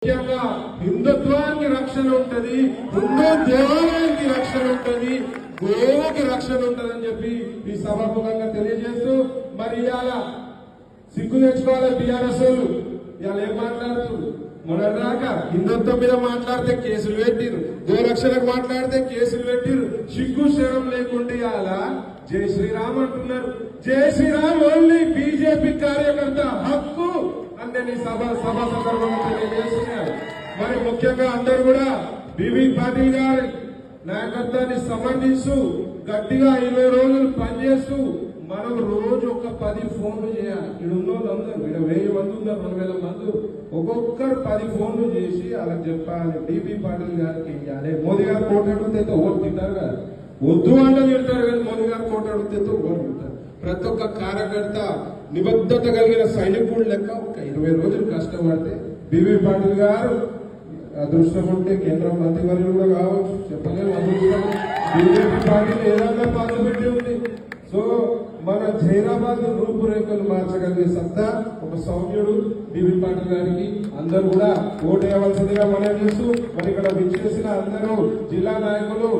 ముఖ్యంగా హిందుత్వానికి రక్షణ ఉంటది, హిందూ దేవాలయానికి రక్షణ ఉంటది, గోవుకి రక్షణ ఉంటదని చెప్పి ఈ సభాముఖంగా తెలియజేస్తూ మరి ఇవాళ సిగ్గు తెచ్చుకోవాలి టీఆర్ఎస్ ఇవాళ ఏం మాట్లాడుతున్నారు? మొన్నదాకా హిందుత్వం మీద మాట్లాడితే కేసులు పెట్టిరు, గోరక్షణకు మాట్లాడితే కేసులు పెట్టిరు, సిగ్గు శరం లేకుండా ఇవాళ జై శ్రీరామ్ అంటున్నారు. జై శ్రీరామ్ ఓన్లీ బీజేపీ కార్యకర్త హక్కు అంటే నీ సభ సందర్భంగా తెలియజేస్తున్నారు. మరి ముఖ్యంగా అందరూ కూడా బీబీ పాటిల్ గారి నాయకత్వాన్ని సమర్థిస్తూ గట్టిగా 20 రోజులు పనిచేస్తూ మనం రోజు ఒక 10 ఫోన్లు చేయాలి. ఇక్కడ ఉన్న వాళ్ళందరూ ఇక్కడ 1000 మంది ఉన్నారు, 2000 మంది, ఒక్కొక్కరు 10 ఫోన్లు చేసి అలా చెప్పాలి. బీబీ పాటిల్ గారికి ఇవ్వాలి. మోదీ గారు కోటాడితే ఓటు తింటారు కదా, వద్దు అంటే తింటారు కానీ మోదీ గారు కోటాడితే ఓటు తింటారు. ప్రతి ఒక్క కార్యకర్త నిబద్ధత కలిగిన సైనికుడు లెక్క ఒక 20 రోజులు కష్టపడితే బీబీ పాటిల్ గారు అదృష్టం ఉంటే కేంద్ర మంత్రివర్యులు కూడా కావచ్చు, చెప్పలేము. అదృష్టం బీజేపీ పార్టీ ఏదైనా పాలు పెట్టి ఉంది. సో మన జైరాబాద్ రూపురేఖలు మార్చగలిగే సత్తా ఒక సౌమ్యుడు బీబీ పాటిల్ గారికి అందరూ కూడా ఓటు వేయవలసిందిగా మనం చేస్తూ మరి ఇక్కడ విచ్చేసిన అందరూ జిల్లా నాయకులు